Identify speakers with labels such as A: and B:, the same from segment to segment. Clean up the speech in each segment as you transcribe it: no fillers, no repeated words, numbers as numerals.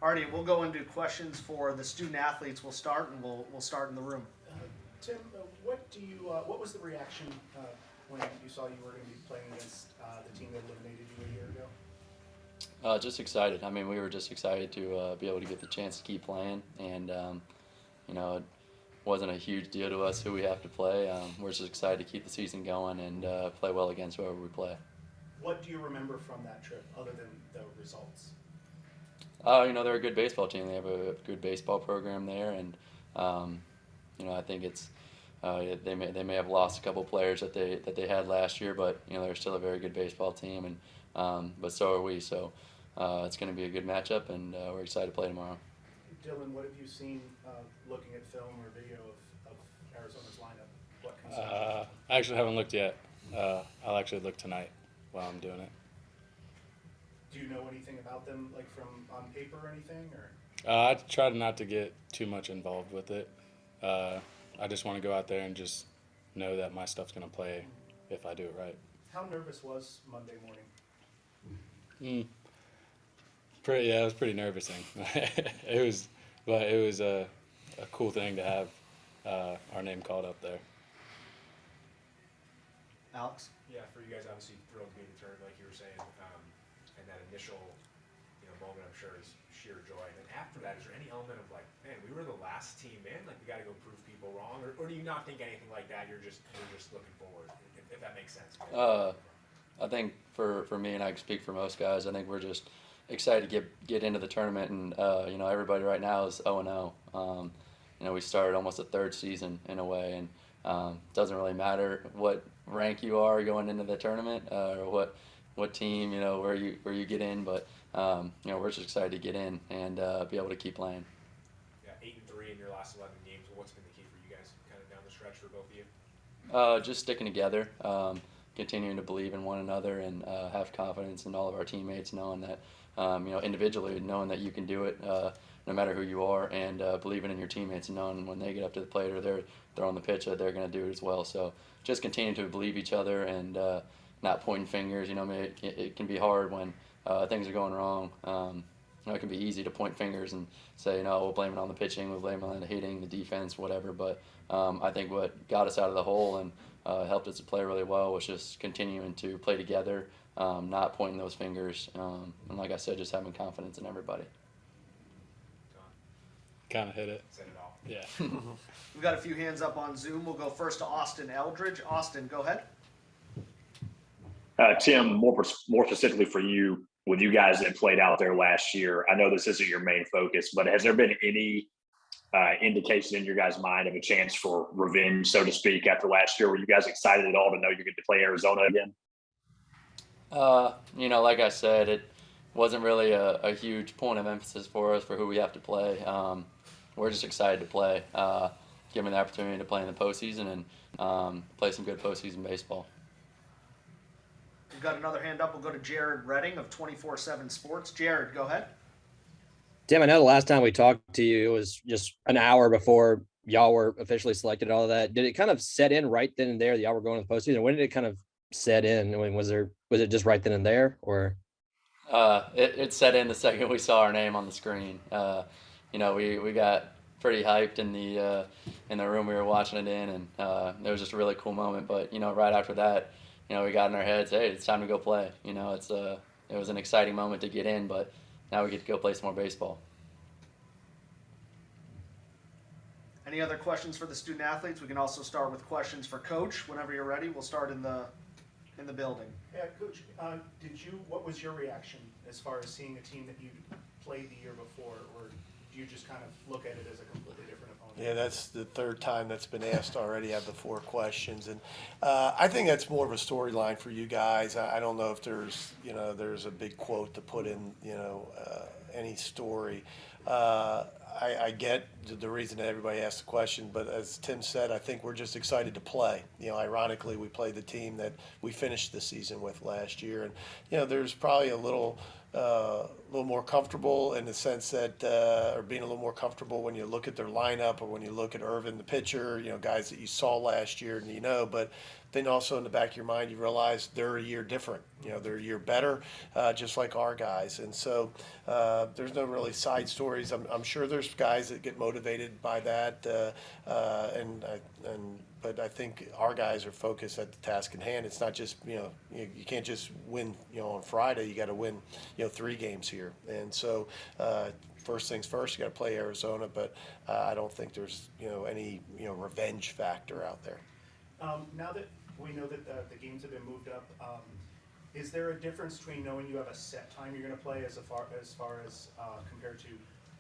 A: Alrighty, we'll go into questions for the student athletes. We'll start, and we'll start in the room.
B: Tim, what was the reaction when you saw you were going to be playing against the team that eliminated you a year ago?
C: Just excited. I mean, we were just excited to be able to get the chance to keep playing, and it wasn't a huge deal to us who we have to play. We're just excited to keep the season going and play well against whoever we play.
B: What do you remember from that trip, other than the results?
C: They're a good baseball team. They have a good baseball program there, and I think it's they may have lost a couple players that they had last year, but they're still a very good baseball team, and but so are we. So it's going to be a good matchup, and we're excited to play tomorrow.
B: Dylan, what have you seen looking at film or video of Arizona's lineup? What concerns
D: I actually haven't looked yet. I'll actually look tonight while I'm doing it.
B: Do you know anything about them, like from on paper or anything, or?
D: I try not to get too much involved with it. I just want to go out there and just know that my stuff's going to play if I do it right.
B: How nervous was Monday morning?
D: It was pretty nervous-ing. It was a cool thing to have our name called up there.
A: Alex?
E: Yeah, for you guys, obviously thrilled to be in the tournament, like you were saying, and that initial, moment I'm sure is sheer joy. And then after that, is there any element of like, man, we were the last team in, like we got to go prove people wrong, or do you not think anything like that? You're just looking forward, if that makes sense.
C: I think for me, and I can speak for most guys, I think we're just excited to get into the tournament, and everybody right now is 0-0. We started almost a third season in a way, and it doesn't really matter what rank you are going into the tournament or what team where you get in, but we're just excited to get in and be able to keep playing.
E: Yeah, 8-3 in your last 11 games. What's been the key for you guys, kind of down the stretch for both of you?
C: Just sticking together, continuing to believe in one another, and have confidence in all of our teammates, knowing that individually, knowing that you can do it no matter who you are, and believing in your teammates and knowing when they get up to the plate or they're throwing the pitch that they're going to do it as well. So just continue to believe each other and not pointing fingers. It can be hard when things are going wrong. It can be easy to point fingers and say, we'll blame it on the pitching, we'll blame it on the hitting, the defense, whatever. But I think what got us out of the hole and helped us to play really well was just continuing to play together, not pointing those fingers, and like I said, just having confidence in everybody.
D: Kind of hit it.
E: Said it all.
D: Yeah.
A: We've got a few hands up on Zoom. We'll go first to Austin Eldridge. Austin, go ahead.
F: Tim, more specifically for you, with you guys that played out there last year, I know this isn't your main focus, but has there been any indication in your guys' mind of a chance for revenge, so to speak, after last year? Were you guys excited at all to know you're going to play Arizona again?
C: Like I said, it wasn't really a huge point of emphasis for us for who we have to play. We're just excited to play, given the opportunity to play in the postseason and play some good postseason baseball.
A: We've got another hand up. We'll go to Jared Redding of 24/7 Sports. Jared, go ahead.
G: Tim, I know the last time we talked to you, it was just an hour before y'all were officially selected, all of that. Did it kind of set in right then and there that y'all were going to the postseason? When did it kind of set in? I mean, was it just right then and there, or?
C: It set in the second we saw our name on the screen. We got pretty hyped in the room we were watching it in, and it was just a really cool moment. But right after that, we got in our heads, hey, it's time to go play. It was an exciting moment to get in, but now we get to go play some more baseball.
A: Any other questions for the student athletes? We can also start with questions for Coach. Whenever you're ready, we'll start in the building.
B: Yeah, Coach, what was your reaction as far as seeing a team that you played the year before, or do you just kind of look at it as a completely different opponent?
H: Yeah, that's the third time that's been asked already. I have the 4 questions, and I think that's more of a storyline for you guys. I don't know if there's a big quote to put in any story. I get the reason that everybody asked the question, but as Tim said, I think we're just excited to play. Ironically, we played the team that we finished the season with last year, and there's probably a little more comfortable in the sense that, or being a little more comfortable when you look at their lineup or when you look at Irvin, the pitcher, guys that you saw last year, and but then also in the back of your mind, you realize they're a year different. They're a year better, just like our guys. And so there's no really side stories. I'm sure there's guys that get motivated by that, but I think our guys are focused at the task in hand. It's not just you can't just win on Friday. You got to win 3 games here. And so first things first, you got to play Arizona. But I don't think there's any revenge factor out there.
B: Now that we know that the games have been moved up, is there a difference between knowing you have a set time you're going to play as far as compared to,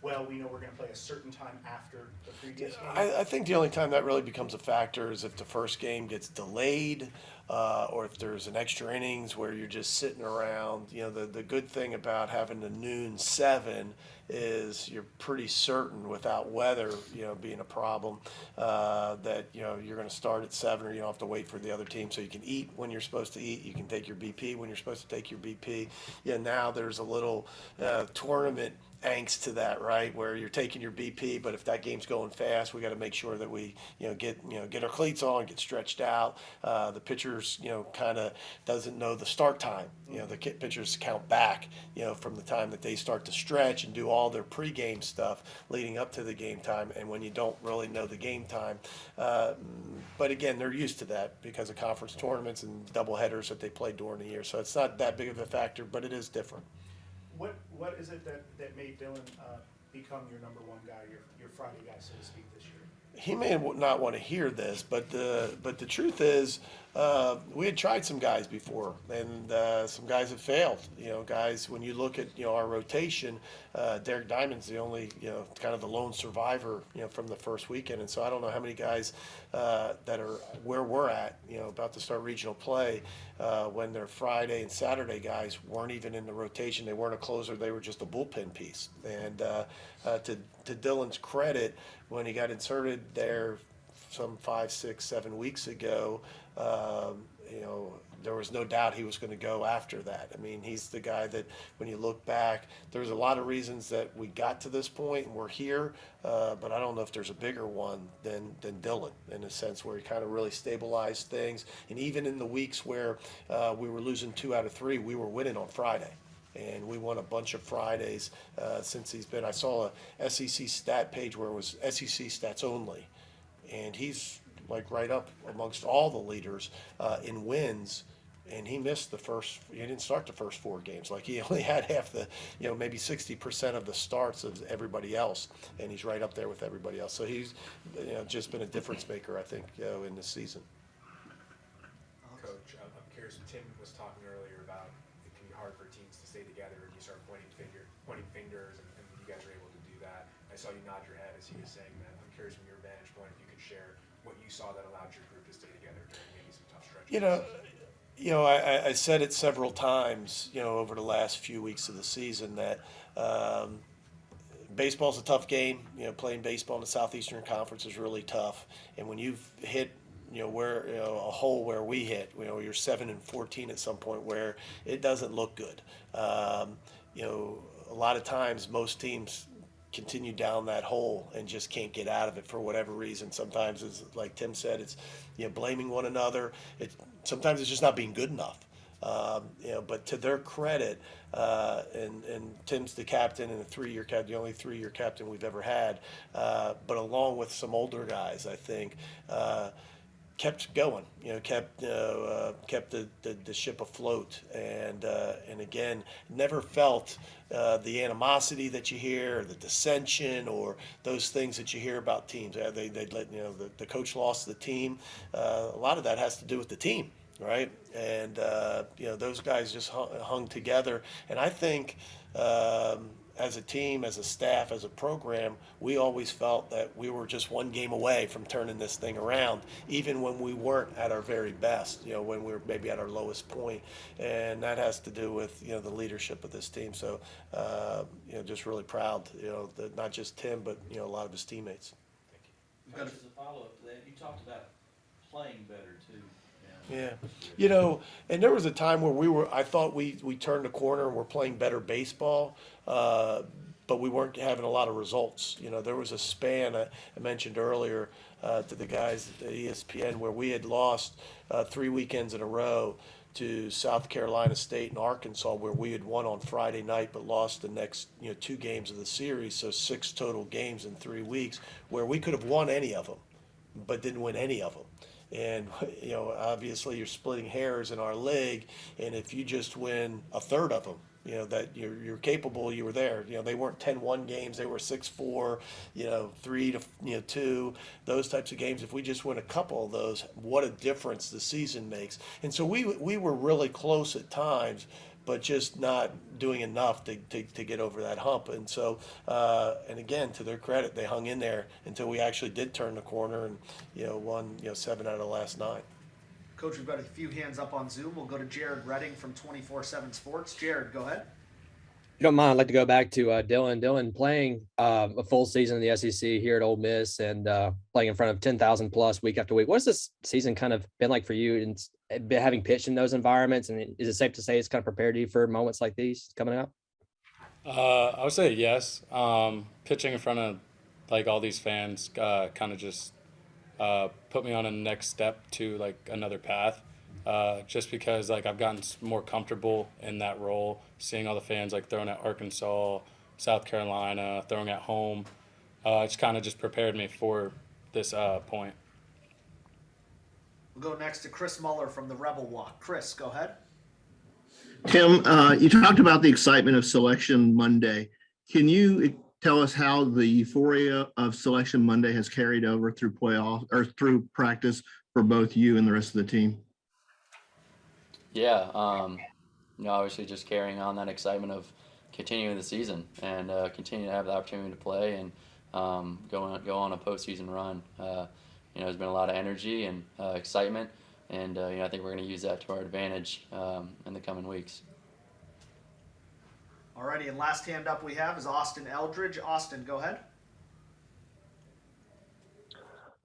B: well, we know we're going to play a certain time after the previous game?
H: I think the only time that really becomes a factor is if the first game gets delayed, or if there's an extra innings where you're just sitting around. The good thing about having the noon 7 is you're pretty certain without weather, being a problem, that, you're going to start at 7, or you don't have to wait for the other team. So you can eat when you're supposed to eat. You can take your BP when you're supposed to take your BP. Now there's a little tournament angst to that, right? Where you're taking your BP, but if that game's going fast, we got to make sure that we, get our cleats on, get stretched out. The pitchers, kind of doesn't know the start time. The pitchers count back, from the time that they start to stretch and do all their pregame stuff leading up to the game time. And when you don't really know the game time, but again, they're used to that because of conference tournaments and doubleheaders that they play during the year. So it's not that big of a factor, but it is different.
B: What is it that made Dylan become your number 1 guy, your Friday guy, so to speak, this year?
H: He may not want to hear this, but the truth is, we had tried some guys before, and some guys have failed. Guys, when you look at our rotation, Derek Diamond's the only kind of the lone survivor from the first weekend, and so I don't know how many guys that are where we're at, about to start regional play, when their Friday and Saturday guys weren't even in the rotation. They weren't a closer; they were just a bullpen piece. And to Dylan's credit, when he got inserted there some 5, 6, 7 weeks ago, there was no doubt he was going to go after that. I mean, he's the guy that when you look back, there's a lot of reasons that we got to this point and we're here, but I don't know if there's a bigger one than Dylan, in a sense where he kind of really stabilized things. And even in the weeks where we were losing 2 out of 3, we were winning on Friday. And we won a bunch of Fridays since he's been. I saw a SEC stat page where it was SEC stats only. And he's like right up amongst all the leaders in wins. And he missed he didn't start the first 4 games. Like he only had half the, maybe 60% of the starts of everybody else. And he's right up there with everybody else. So he's, just been a difference maker, I think, in this season.
E: Coach, I'm curious, Tim was talking earlier about it can be hard for teams to stay together and you start pointing fingers, and you guys are able to do that. I saw you nod your head as he was saying that. I'm curious from your vantage point if you could share what you saw that allowed your group to stay together during maybe some tough stretches.
H: I said it several times, over the last few weeks of the season that baseball's a tough game. Playing baseball in the Southeastern Conference is really tough. And when you've hit, a hole where we hit, you're 7-14 at some point where it doesn't look good. A lot of times most teams continue down that hole and just can't get out of it for whatever reason. Sometimes it's like Tim said, it's blaming one another. Sometimes it's just not being good enough. But to their credit, and Tim's the captain and the only 3-year captain we've ever had. But along with some older guys, I think, kept going, kept the ship afloat, and again, never felt the animosity that you hear, or the dissension, or those things that you hear about teams. They let the coach lost the team. A lot of that has to do with the team, right? And those guys just hung together, and I think. As a team, as a staff, as a program, we always felt that we were just one game away from turning this thing around, even when we weren't at our very best, when we were maybe at our lowest point. And that has to do with, the leadership of this team. So, just really proud, that not just Tim, but, a lot of his teammates.
I: Coach, as a follow-up to that, you talked about playing better too.
H: Yeah. And there was a time where I thought we turned the corner and we're playing better baseball. but we weren't having a lot of results. There was a span I mentioned earlier to the guys at ESPN where we had lost 3 weekends in a row to South Carolina State and Arkansas, where we had won on Friday night but lost the next 2 games of the series. So 6 total games in 3 weeks where we could have won any of them, but didn't win any of them. And obviously you're splitting hairs in our league, and if you just win a third of them, that you're capable, you were there. They weren't 10-1 games, they were 6-4, 3-2, those types of games. If we just win a couple of those, what a difference the season makes. And so we were really close at times, but just not doing enough to get over that hump. And so, and again, to their credit, they hung in there until we actually did turn the corner and, won, 7 out of the last 9.
A: Coach, we've got a few hands up on Zoom. We'll go to Jared Redding from 24/7 Sports. Jared, go ahead.
G: If you don't mind, I'd like to go back to Dylan. Dylan playing a full season in the SEC here at Ole Miss and playing in front of 10,000 plus week after week. What's this season kind of been like for you and having pitched in those environments? And is it safe to say it's kind of prepared you for moments like these coming up?
D: I would say yes. Pitching in front of like all these fans kind of just put me on a next step to like another path. Just because like I've gotten more comfortable in that role, seeing all the fans like throwing at Arkansas, South Carolina, throwing at home. It's kind of just prepared me for this point.
A: We'll go next to Chris Muller from the Rebel Walk. Chris, go ahead.
J: Tim, you talked about the excitement of Selection Monday. Can you tell us how the euphoria of Selection Monday has carried over through playoff or through practice for both you and the rest of the team?
C: Yeah, obviously just carrying on that excitement of continuing the season and continue to have the opportunity to play and go on a postseason run. There's been a lot of energy and excitement, and I think we're going to use that to our advantage in the coming weeks.
A: Alrighty, and last hand up we have is Austin Eldridge. Austin, go ahead.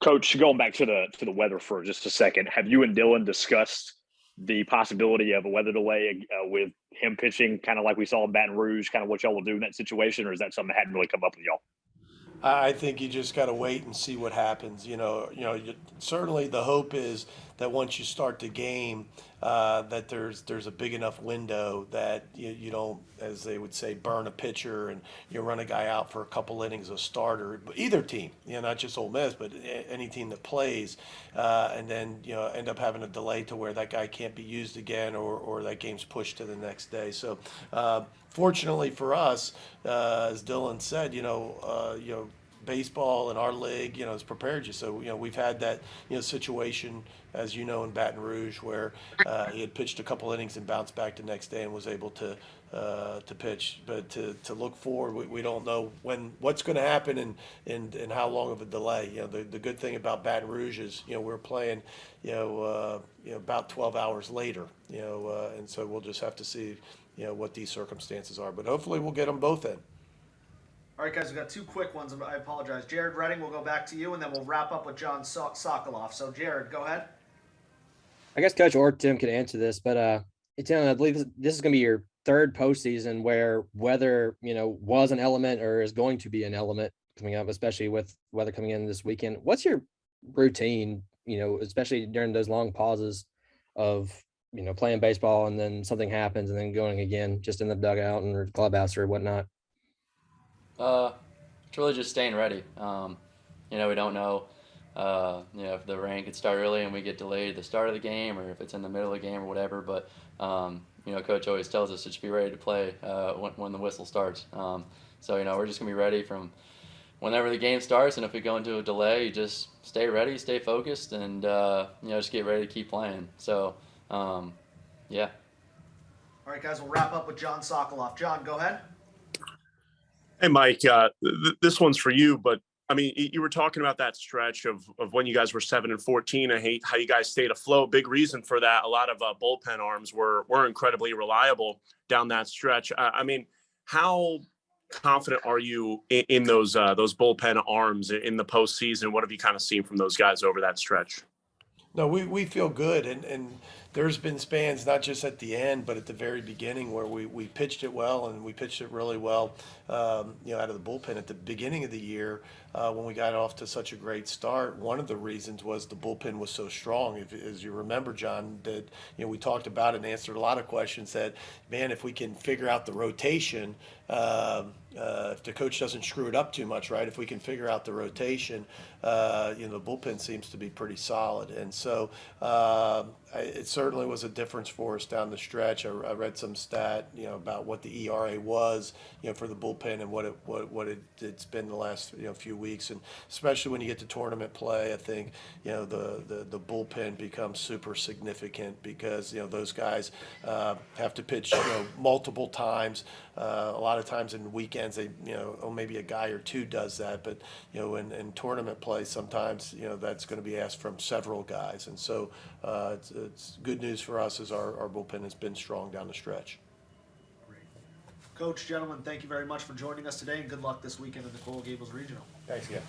F: Coach, going back to the weather for just a second, have you and Dylan discussed the possibility of a weather delay with him pitching, kind of like we saw in Baton Rouge, kind of what y'all will do in that situation, or is that something that hadn't really come up with y'all?
H: I think you just got to wait and see what happens. Certainly the hope is that once you start the game, that there's a big enough window that you don't, as they would say, burn a pitcher and you run a guy out for a couple innings of starter. Either team, not just Ole Miss, but any team that plays, and then end up having a delay to where that guy can't be used again, or that game's pushed to the next day. So. Fortunately for us, as Dylan said, baseball in our league, has prepared you. So, we've had that, situation, as in Baton Rouge, where he had pitched a couple innings and bounced back the next day and was able to pitch. But to look forward, we don't know what's going to happen and how long of a delay. The good thing about Baton Rouge is, we're playing, about 12 hours later, and so we'll just have to see, what these circumstances are. But hopefully we'll get them both in.
A: All right, guys, we've got 2 quick ones. I apologize. Jared Redding, we'll go back to you, and then we'll wrap up with John Sockloff. So, Jared, go ahead.
G: I guess Coach or Tim could answer this, but Tim, I believe this is going to be your 3rd postseason where weather, was an element or is going to be an element coming up, especially with weather coming in this weekend. What's your routine, especially during those long pauses of, playing baseball and then something happens and then going again just in the dugout and clubhouse or whatnot?
C: It's really just staying ready. We don't know, if the rain could start early and we get delayed at the start of the game, or if it's in the middle of the game or whatever. But, Coach always tells us to just be ready to play when the whistle starts. So, we're just going to be ready from whenever the game starts. And if we go into a delay, you just stay ready, stay focused, and, just get ready to keep playing. So, yeah.
A: All right, guys, we'll wrap up with John Sockloff. John, go ahead.
K: Hey, Mike, this one's for you, but I mean, you were talking about that stretch of when you guys were 7-14. I hate how you guys stayed afloat. Big reason for that. A lot of bullpen arms were incredibly reliable down that stretch. I mean, how confident are you in those bullpen arms in the postseason? What have you kind of seen from those guys over that stretch?
H: No, we feel good, and there's been spans, not just at the end, but at the very beginning where we pitched it well, and we pitched it really well, out of the bullpen at the beginning of the year, when we got off to such a great start. One of the reasons was the bullpen was so strong. As you remember, John, that, we talked about it and answered a lot of questions that, man, if we can figure out the rotation, if the coach doesn't screw it up too much, right? If we can figure out the rotation, the bullpen seems to be pretty solid. And so it certainly was a difference for us down the stretch. I read some stat, about what the ERA was, for the bullpen and what it's been the last, few weeks. And especially when you get to tournament play, I think, the bullpen becomes super significant because, those guys have to pitch, multiple times. A lot of times in weekends, they, maybe a guy or two does that, but, in tournament play, sometimes, that's going to be asked from several guys. And so it's good news for us as our bullpen has been strong down the stretch.
A: Coach, gentlemen, thank you very much for joining us today, and good luck this weekend in the Coral Gables Regional.
H: Thanks again.